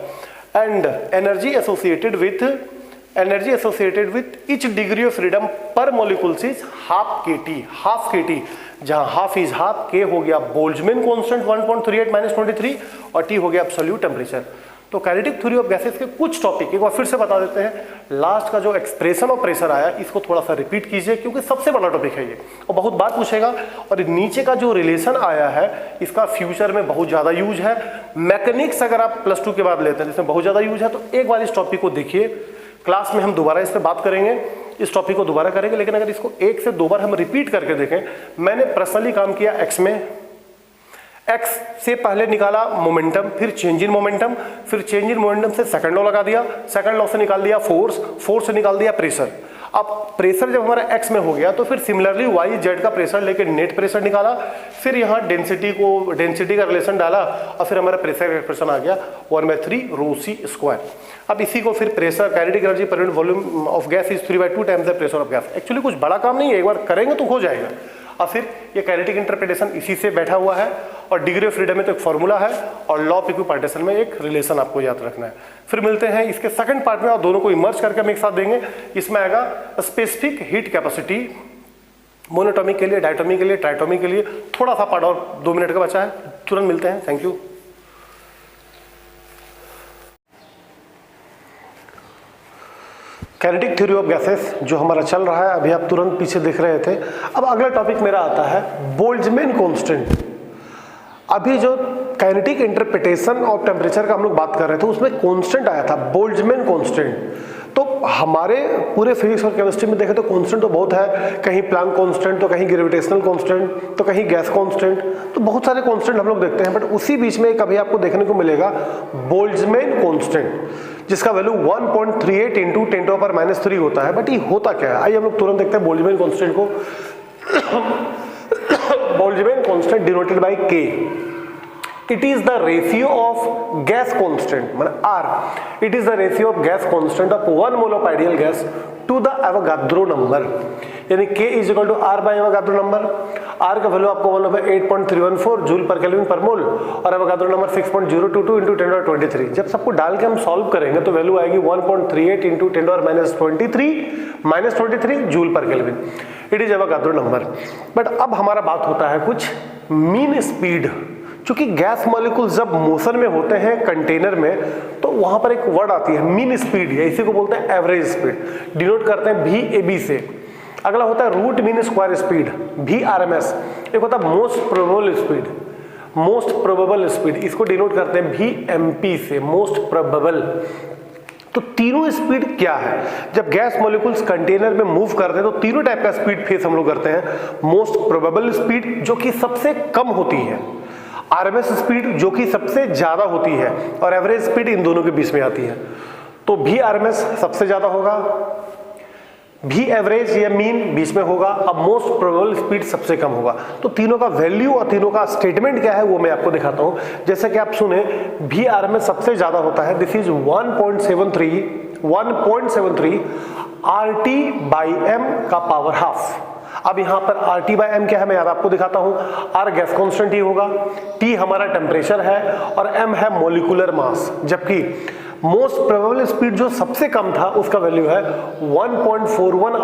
and energy associated with each degree of freedom पर मॉलिक्यूल्स इज हाफ kT, जहां half is half, k हो गया Boltzmann constant 1.38-23 और T हो गया एब्सोल्यूट टेम्परेचर। तो काइनेटिक थ्योरी ऑफ गैसेस के कुछ टॉपिक एक बार फिर से बता देते हैं। लास्ट का जो एक्सप्रेशन ऑफ प्रेशर आया, इसको थोड़ा सा रिपीट कीजिए क्योंकि सबसे बड़ा टॉपिक है ये और बहुत बात पूछेगा। और नीचे का जो रिलेशन आया है, इसका फ्यूचर में बहुत ज़्यादा यूज है। मैकेनिक्स अगर आप +2 के बाद लेते हैं जिसमें बहुत ज़्यादा यूज है, तो एक बार इस टॉपिक को देखिए। क्लास में हम दोबारा इस पर बात करेंगे, इस टॉपिक को दोबारा करेंगे, लेकिन अगर इसको 1 से 2 बार हम रिपीट करके देखें। मैंने पर्सनली काम किया एक्स में, एक्स से पहले निकाला मोमेंटम, फिर चेंज इन मोमेंटम, फिर चेंज इन मोमेंटम से सेकंड लॉ लगा दिया, सेकंड लॉ से निकाल दिया फोर्स, फोर्स से निकाल दिया प्रेशर। अब प्रेशर जब हमारा एक्स में हो गया तो फिर सिमिलरली वाई जेड का प्रेशर लेके नेट प्रेशर निकाला, फिर यहाँ डेंसिटी का रिलेशन डाला और फिर हमारा प्रेशर का एक्सप्रेशन आ गया 1/3 ρc²। अब इसी को फिर pressure kinetic energy per unit volume of gas is 3/2 times the pressure of gas. Actually कुछ बड़ा काम नहीं है, एक बार करेंगे तो हो जाएगा। और फिर ये काइनेटिक इंटरप्रिटेशन इसी से बैठा हुआ है, और डिग्री ऑफ फ्रीडम में तो एक फॉर्मूला है, और लॉ ऑफ इक्विपार्टीशन में एक रिलेशन आपको याद रखना है। फिर मिलते हैं इसके सेकंड पार्ट में और दोनों को इमर्ज करके हम एक साथ देंगे। इसमें आएगा स्पेसिफिक हीट कैपेसिटी मोनोटॉमिक के लिए, डायटोमिक के लिए, ट्राइटोमिक के लिए। थोड़ा सा पार्ट और 2 मिनट का बचा है, तुरंत मिलते हैं। Thank you. Kinetic theory of gases जो हमारा चल रहा है, अभी आप तुरंत पीछे देख रहे थे। अब अगला टॉपिक मेरा आता है बोल्ट्जमैन कांस्टेंट। अभी जो काइनेटिक इंटरप्रिटेशन ऑफ टेम्परेचर का हम लोग बात कर रहे थे, उसमें कांस्टेंट आया था बोल्ट्जमैन कांस्टेंट। तो हमारे पूरे फिजिक्स और केमिस्ट्री में देखें तो कांस्टेंट तो बहुत है, कहीं प्लैंक कांस्टेंट, तो कहीं ग्रेविटेशनल कांस्टेंट, तो कहीं गैस कांस्टेंट, तो बहुत सारे कांस्टेंट हम लोग देखते हैं। बट उसी बीच में कभी आपको देखने को मिलेगा बोल्ट्जमैन कांस्टेंट, जिसका वैल्यू 1.38 इंटू 10⁻³ होता है। बट ये होता क्या है, आइए हम लोग तुरंत देखते हैं बोल्ट्जमैन कांस्टेंट को। बोल्ट्जमैन कांस्टेंट डिनोटेड बाय के, it is the ratio of gas constant मान R, it is the ratio of gas constant of 1 mole of ideal gas to the Avogadro number, यानी K is equal to R by Avogadro number। R का value आपको मालूम है 8.314 joule पर kelvin पर मोल और Avogadro number 6.022 into 10⁻23। जब सबको डाल के हम सॉल्व करेंगे तो वैल्यू आएगी 1.38 into 10⁻23 जूल पर kelvin. It is Avogadro number. But अब हमारा बात होता है कुछ मीन स्पीड। चूंकि गैस मॉलिक्यूल्स जब मोशन में होते हैं कंटेनर में तो वहां पर एक वर्ड आती है मीन स्पीड, या इसी को बोलते हैं एवरेज स्पीड, डिनोट करते हैं VAB से। अगला होता है root mean square speed VRMS, एक होता है मोस्ट प्रोबेबल स्पीड, इसको डिनोट करते हैं VMP से, मोस्ट प्रोबेबल। तो तीनों स्पीड क्या है? जब गैस मॉलिक्यूल्स कंटेनर में मूव करते हैं तो तीनों टाइप का स्पीड फेस हम लोग करते हैं। मोस्ट प्रोबेबल स्पीड जो कि सबसे कम होती है, RMS स्पीड जो कि सबसे ज्यादा होती है, और एवरेज स्पीड इन दोनों के बीच में आती है। तो VRMS सबसे ज्यादा होगा, भी एवरेज या मीन बीच में होगा, अब मोस्ट प्रोबेबल स्पीड सबसे कम होगा। तो तीनों का वैल्यू और तीनों का स्टेटमेंट क्या है वो मैं आपको दिखाता हूं। जैसे कि आप सुने VRMS सबसे ज्यादा होता है, दिस इज 1.73 RT/m का पावर हाफ। अब यहां पर RT/m क्या है मैं आपको दिखाता हूं। R गैस कांस्टेंट ही होगा, T हमारा टेम्परेचर है और M है मॉलिक्यूलर मास। जबकि मोस्ट प्रोबेबल स्पीड जो सबसे कम था उसका वैल्यू है 1.41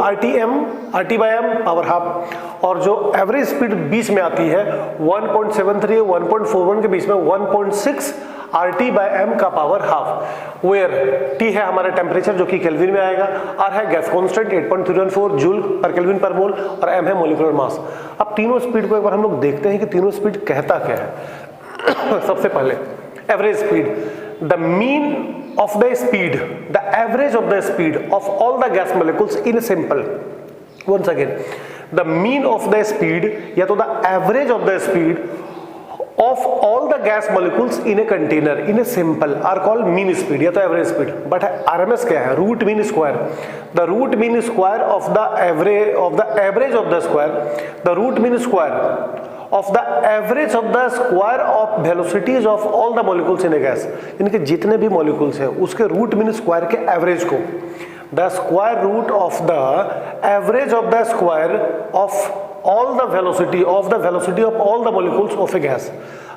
RT/m पावर हाफ, और जो एवरेज स्पीड बीच में आती है 1.73 1.41 के बीच में 1.6 RT/m का पावर हाफ। वेयर T है हमारा टेम्परेचर जो कि केल्विन में आएगा, R है गैस कांस्टेंट 8.314 जूल पर केल्विन पर मोल, और M है मॉलिक्यूलर मास। अब तीनों स्पीड को एक बार हम लोग देखते हैं कि तीनों स्पीड कहता क्या है। सबसे पहले average speed, the mean of the speed, the average of the speed of all the gas molecules in simple, once again the mean of the speed या तो the average of the speed of all the gas molecules in a container in a simple are called mean speed या तो average speed। but RMS क्या है? root mean square, the root mean square of the average of the square, the root mean square of the average of the square of velocities of all the molecules in a gas, यानी कि जितने भी molecules हैं उसके root mean square के average को, the square root of the average of the square of all the velocity of all the molecules of a gas।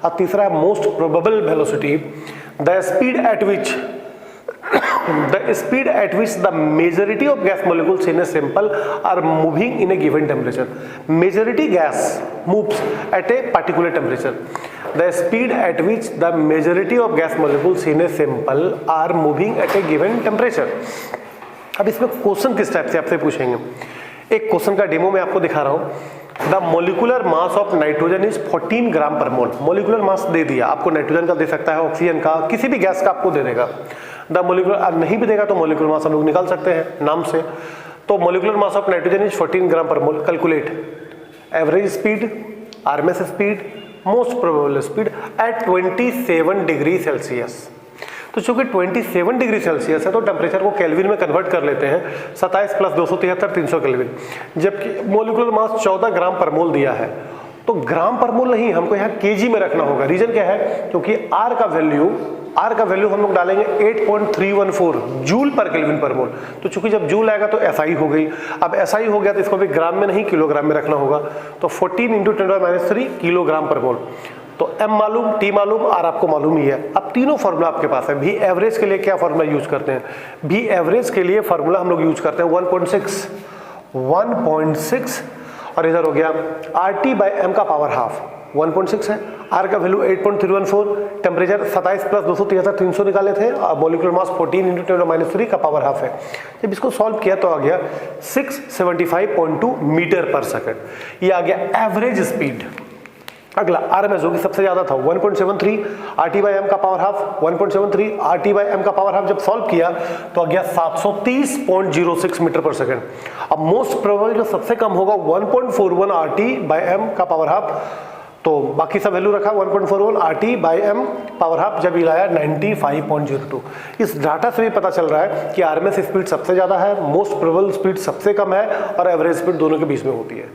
अब तीसरा है most probable velocity, the speed at which the majority of gas molecules in a sample are moving in a given temperature। Majority gas moves at a particular temperature, the speed at which the majority of gas molecules in a sample are moving at a given temperature। अब इसमें question किस type से आपसे पूछेंगे। एक question का demo मैं आपको दिखा रहा हूं। The molecular mass of nitrogen is 14 gram per mole. Molecular mass दे दिया आपको, नाइट्रोजन का दे सकता है, ऑक्सीजन का, किसी भी गैस का आपको दे देगा। द मोलिकुलर नहीं भी देगा तो मोलिकुलर मास हम लोग निकाल सकते हैं नाम से। तो molecular mass of nitrogen is 14 gram per mole. Calculate average speed, RMS speed, most probable speed at 27 degree Celsius. तो चूंकि 27 डिग्री सेल्सियस है तो टेम्परेचर को केल्विन में कन्वर्ट कर लेते हैं, 27 + 273 300 केल्विन। जबकि मोलिकुलर मास 14 ग्राम पर मोल दिया है, तो ग्राम पर मोल नहीं, हमको यहाँ केजी में रखना होगा। रीजन क्या है? क्योंकि R का वैल्यू हम लोग डालेंगे 8.314 जूल पर केल्विन पर मोल। तो चूंकि जब जूल आएगा तो SI हो गई। अब SI हो गया तो इसको भी ग्राम में नहीं किलोग्राम में रखना होगा। तो 14 × 10⁻³ किलोग्राम पर मोल। तो M मालूम, T मालूम, R आपको मालूम ही है। अब तीनों फार्मूला आपके पास है। भी एवरेज के लिए क्या फार्मूला यूज करते हैं? भी एवरेज के लिए फार्मूला हम लोग यूज करते हैं 1.6 और इधर हो गया RT/m का पावर हाफ 1.6 है। R का वैल्यू 8.314, टेम्परेचर 27 + 273 300 निकाले थे, और मॉलिक्यूलर मास 14 × 10⁻³ का पावर हाफ है। जब इसको सॉल्व किया तो आ गया 675.2 मीटर पर सेकंड। ये आ गया एवरेज स्पीड। अगला RMS जो कि सबसे ज्यादा था 1.73 RT/m का पावर हाफ, 1.73 RT/m का पावर हाफ जब सॉल्व किया तो आ गया 730.06 मीटर पर सेकंड। अब मोस्ट प्रोबेबल जो सबसे कम होगा 1.41 RT/m का पावर हाफ, तो बाकी सब वैल्यू रखा 1.41 RT/m पावर हाफ, जब लाया 95.02। इस डाटा से भी पता चल रहा है कि RMS स्पीड सबसे ज्यादा है, मोस्ट प्रोबेबल स्पीड सबसे कम है, और एवरेज स्पीड दोनों के बीच में होती है।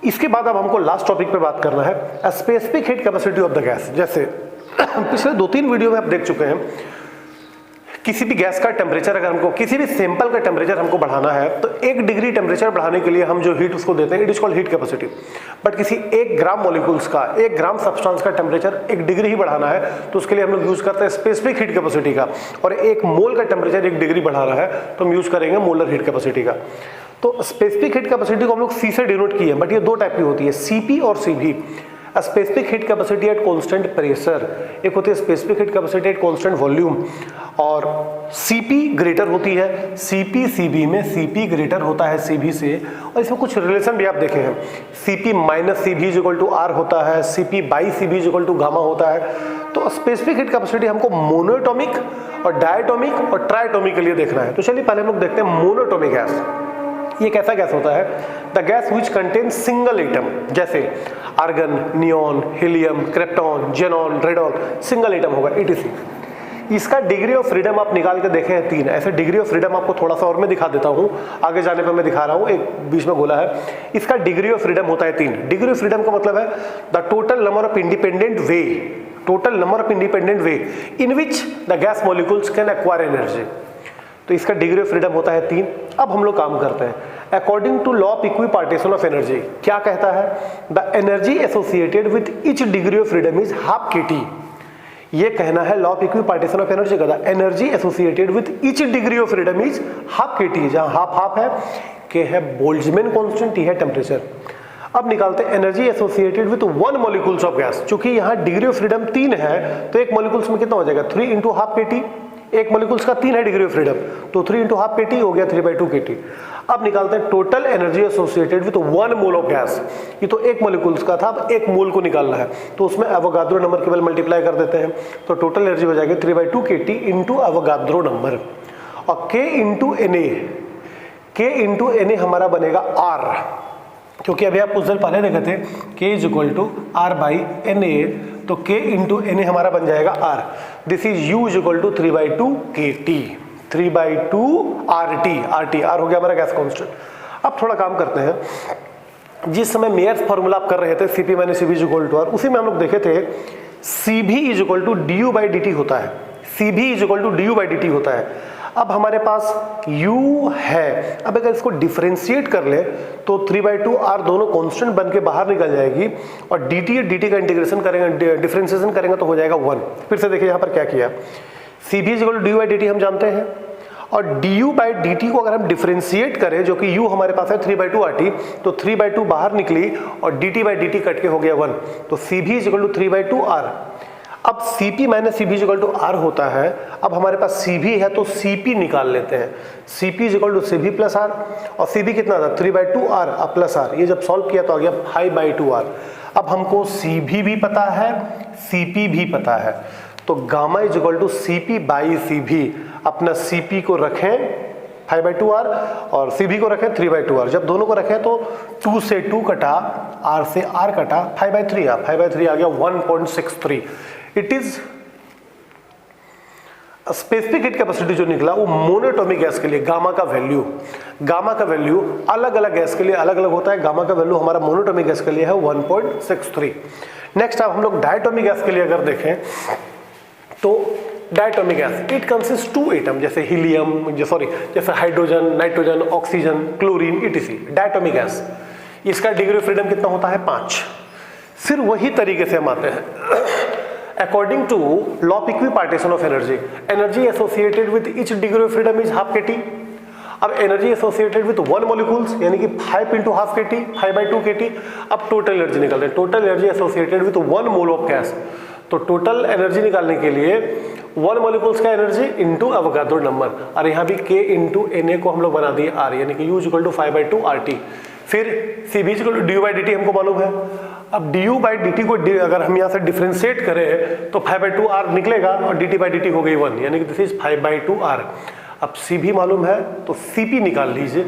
इसके बाद अब हमको लास्ट टॉपिक पे बात करना है, specific heat capacity of the gas. जैसे पिछले 2-3 वीडियो में आप देख चुके हैं, किसी भी गैस का टेम्परेचर, अगर हमको किसी भी सैंपल का टेम्परेचर हमको बढ़ाना है तो 1 डिग्री टेम्परेचर बढ़ाने के लिए हम जो हीट उसको देते हैं, it is called heat capacity. But किसी 1 ग्राम मॉलिक्यूल्स का, 1 ग्राम सब्सटेंस का टेम्परेचर 1 डिग्री ही बढ़ाना है तो उसके लिए हम लोग यूज करते हैं स्पेसिफिक हीट कैपेसिटी का। और 1 मोल का टेम्परेचर 1 डिग्री बढ़ाना है तो हम यूज करेंगे मोलर हीट कैपेसिटी का। तो स्पेसिफिक हीट कैपेसिटी को हम लोग सी से डिनोट किए, बट ये 2 टाइप की होती है, सीपी और CV. Specific heat capacity at constant pressure, एक होती है specific heat capacity at constant volume, और सीपी ग्रेटर होती है सीपी सीबी में, सीपी ग्रेटर होता है सीबी से। और इसमें कुछ रिलेशन भी आप देखे हैं, CP minus CV is equal to R होता है, CP by CV is equal to gamma होता है। तो स्पेसिफिक हीट कैपेसिटी हमको मोनोएटॉमिक और डायटॉमिक और ट्राइटॉमिक के लिए देखना है। तो चलिए पहले हम लोग देखते हैं मोनोएटॉमिक गैस। ये कैसा गैस होता है? The gas which contain single atom, जैसे argon, neon, helium, krypton, xenon, radon, single atom होगा etc। इसका डिग्री ऑफ फ्रीडम आप निकाल के देखे हैं 3। ऐसे डिग्री ऑफ फ्रीडम आपको थोड़ा सा और मैं दिखा देता हूं, आगे जाने पर मैं दिखा रहा हूं, एक बीच में गोला है। इसका डिग्री ऑफ फ्रीडम होता है 3। डिग्री ऑफ फ्रीडम का मतलब है the total number of independent way, total number of independent way in which the gas molecules can acquire energy. तो इसका डिग्री ऑफ फ्रीडम होता है 3। अब हम लोग काम करते हैं according to law of equipartition of energy. क्या कहता है? The energy associated with each degree of freedom is half kT। ये कहना है law of equipartition of energy का, the energy associated with each degree of freedom is half kT। जहां half half है, K है बोल्ट्जमैन कांस्टेंट, टी है temperature. अब निकालते हैं energy associated with 1 molecules of gas. चूंकि यहाँ डिग्री ऑफ फ्रीडम 3 है तो एक मॉलिक्यूल्स में कितना हो जाएगा? 3 इंटू हाफ kT। एक मॉलिक्यूल्स का 3 है डिग्री ऑफ फ्रीडम, तो 3 इंटू हाफ kT हो गया 3/2 kT। अब निकालते हैं total energy associated with 1 mole of gas. ये तो एक मॉलिक्यूल्स का था, अब 1 मोल को निकालना है तो उसमें एवोगाद्रो नंबर केवल मल्टीप्लाई कर देते हैं, तो टोटल एनर्जी हो जाएगी 3/2 kT इंटू एवोगाद्रो नंबर। और K into Na, K into Na हमारा बनेगा R, क्योंकि अभी आप कुछ देर पहले देखे थे K is equal to R/Na, तो K इंटू Na हमारा बन जाएगा R। This is U is equal to 3/2 kT, 3/2 RT R हो गया हमारा गैस कांस्टेंट। अब थोड़ा काम करते हैं, जिस समय मेयर्स फॉर्मूला आप कर रहे थे CP minus CV is equal to R, उसी में हम लोग देखे थे CV is equal to du/dt होता है, CV is equal to du/dt होता है। अब हमारे पास U है, अब अगर इसको डिफरेंशिएट कर ले तो 3/2 R दोनों कांस्टेंट बन के बाहर निकल जाएगी, और dt का इंटीग्रेशन करेंगे, डिफरेंशिएशन करेंगे तो हो जाएगा 1। फिर से देखिए यहाँ पर क्या किया, CV is equal to du/dt हम जानते हैं, और du/dt को अगर हम डिफरेंशिएट करें, जो कि U हमारे पास है 3/2 RT, तो 3/2 बाहर निकली और dt/dt कट के हो गया 1, तो CV is equal to 3/2 R। अब CP minus CP is equal to R होता है। अब हमारे पास CV है तो CP निकाल लेते हैं, CP is equal to CV plus R, और CP कितना था? 3/2 R अब प्लस R। ये जब सॉल्व किया तो आ गया 5/2 R। अब हमको CV भी पता है, CP भी पता है, तो gamma is equal to CP by CV। अपना CP को रखें 5/2 R और CV को रखें 3/2 R। जब दोनों को रखें तो 2 से 2 कटा, R से R कटा, 5/3 आ, 5/3 आ गया 1.63। It is specific heat capacity जो निकला वो मोनोएटॉमिक गैस के लिए गामा का वैल्यू अलग अलग गैस के लिए अलग अलग होता है। गामा का वैल्यू हमारा मोनोएटॉमिक गैस के लिए है 1.63। नेक्स्ट अब हम लोग डायटॉमिक गैस के लिए अगर देखें तो diatomic gas it consist 2 atom, जैसे हीलियम, जैसे hydrogen, nitrogen, oxygen, chlorine etc। Diatomic gas, इसका डिग्री ऑफ फ्रीडम कितना होता है? 5। फिर वही तरीके से हम आते हैं according to law of equipartition of energy, energy associated with each degree of freedom is half kT। अब एनर्जी एसोसिएटेड विद 1 मॉलिक्यूल्स यानी कि 5 इंटू हाफ kT, 5/2 kT। अब टोटल एनर्जी निकल रहे हैं, total energy associated with 1 mole of gas. तो total energy निकालने के लिए 1 मॉलिक्यूल्स का एनर्जी इंटू एवोगाद्रो नंबर, और यहाँ भी K इंटू Na को हम लोग बना दिए R, यानी कि U is equal to 5/2 RT। फिर CV is equal to du/dt हमको मालूम है। अब du/dt को अगर हम यहाँ से डिफरेंशिएट करें तो 5/2 R निकलेगा और dt/dt हो गई 1, यानी कि दिस इज 5/2 R। अब CV मालूम है तो CP निकाल लीजिए,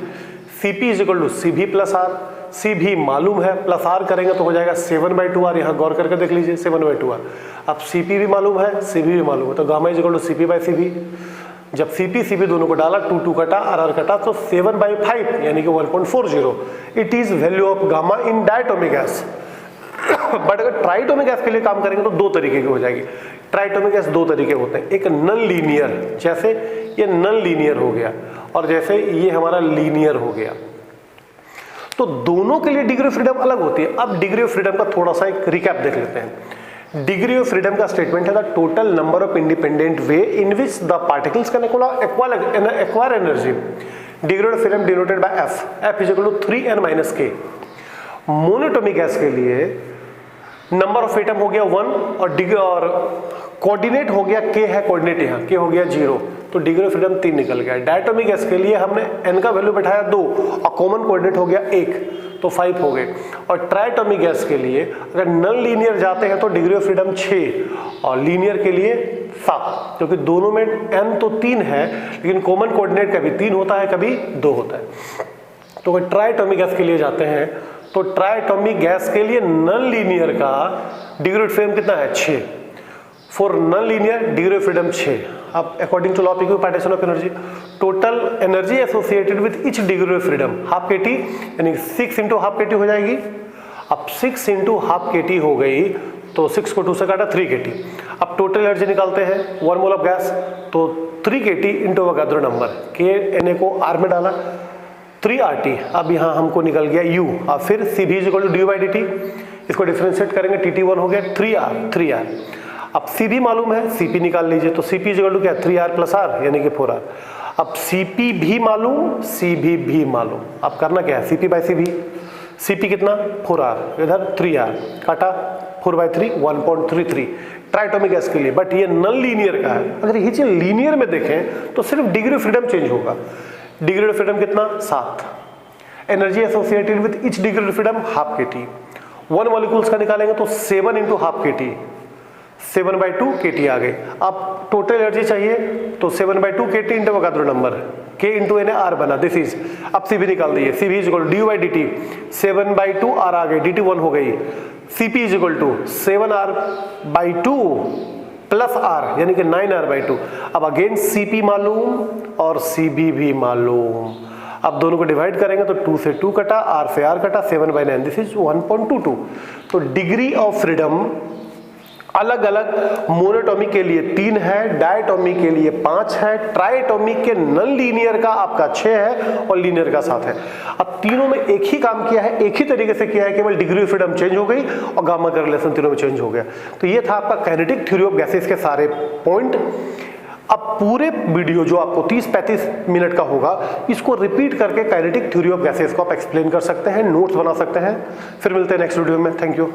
CP is equal to CV plus R। CV मालूम है, प्लस R करेंगे तो हो जाएगा 7/2 R। यहाँ गौर करके देख लीजिए 7/2 R। अब CP भी मालूम है, CV भी मालूम है, तो gamma is equal to CP by CV। जब CP दोनों को डाला 2 कटा RR कटा तो 7/5 यानी कि 1.40 it is value of gamma in diatomic gas. But अगर ट्राइटोमिक गैस के लिए काम करेंगे तो दो तरीके की हो जाएगी। ट्राइटोमिक गैस दो तरीके होते हैं, एक नॉन लीनियर, जैसे ये नॉन लीनियर हो गया और जैसे ये हमारा लीनियर हो गया। तो दोनों के लिए डिग्री ऑफ फ्रीडम अलग होती है। अब डिग्री ऑफ फ्रीडम का थोड़ा सा एक रिकैप देख लेते हैं। डिग्री ऑफ फ्रीडम का स्टेटमेंट है the total number of independent way in which the particles can acquire energy. Degree of freedom denoted by F is equal to 3n - k। Monatomic gas के लिए number of atom हो गया 1 और coordinate हो गया k है, coordinate यहाँ k हो गया 0, तो डिग्री ऑफ फ्रीडम 3 निकल गया। डायटोमिक गैस के लिए हमने n का वैल्यू बैठाया 2 और कॉमन कोऑर्डिनेट हो गया 1, तो 5 हो गए। और ट्राइटोमिक गैस के लिए अगर नॉन लीनियर जाते हैं तो डिग्री ऑफ फ्रीडम 6 और लीनियर के लिए 7, क्योंकि दोनों में n तो 3 है लेकिन कॉमन कोऑर्डिनेट कभी 3 होता है कभी 2 होता है। तो अगर ट्राइटोमिक गैस के लिए जाते हैं तो ट्राइटोमिक गैस के लिए नॉन लीनियर का डिग्री ऑफ फ्रीडम कितना है 6। For non linear degree of freedom 6। अब according to law of equipartition of energy, total energy associated with each degree of freedom half kT यानी 6 × हाफ kT हो जाएगी। अब 6 × हाफ kT हो गई तो 6 को 2 से काटा 3 kT। अब टोटल एनर्जी निकालते हैं 1 मोल ऑफ गैस, तो 3 kT × अवोगाद्रो नंबर, Na को R में डाला 3 RT। अब यहाँ हमको निकल गया U। अब फिर Cv = du/dt, इसको डिफरेंशिएट करेंगे TT1 हो गया 3R। अब Cv मालूम है, Cp निकाल लीजिए, तो Cp = क्या 3R + R यानी कि 4R। अब Cp भी मालूम, Cv भी मालूम, अब करना क्या है Cp/Cv। Cp कितना 4R, इधर 3R काटा 4/3 1.33 ट्राइटोमिक गैस के लिए। बट ये नॉन लीनियर का है। अगर ये चीज लीनियर में देखें तो सिर्फ डिग्री ऑफ फ्रीडम चेंज होगा। डिग्री ऑफ फ्रीडम कितना 7, energy associated with each degree of freedom half kT। 1 molecules का निकालेंगे तो 7 × हाफ kT, 7/2 kT आ गए। अब टोटल एनर्जी चाहिए तो 7/2 kT × Avogadro number, k × Na R बना, दिस इज। अब Cv निकाल दिए, Cv = du/dt, 7/2 R आ गए, dt 1 हो गई। Cp = 7R/2 + R यानी कि 9R/2। अब अगेन Cp मालूम और Cv भी मालूम। अब दोनों को डिवाइड करेंगे तो 2 से 2 कटा, R से R कटा, 7/9, दिस इज 1.22। तो डिग्री ऑफ फ्रीडम अलग अलग मोनोटोमिक के लिए 3 है, डायटोमिक के लिए 5 है, ट्राइटोमिक के नॉन लीनियर का आपका 6 है और लीनियर का 7 है। अब तीनों में एक ही काम किया है, एक ही तरीके से किया है, केवल डिग्री ऑफ फ्रीडम चेंज हो गई और गामा का रिलेशन तीनों में चेंज हो गया। तो ये था आपका काइनेटिक थ्योरी ऑफ गैसेस के सारे पॉइंट। अब पूरे वीडियो जो आपको 30-35 मिनट का होगा, इसको रिपीट करके काइनेटिक थ्योरी ऑफ गैसेस को आप एक्सप्लेन कर सकते हैं, नोट्स बना सकते हैं। फिर मिलते हैं नेक्स्ट वीडियो में। Thank you.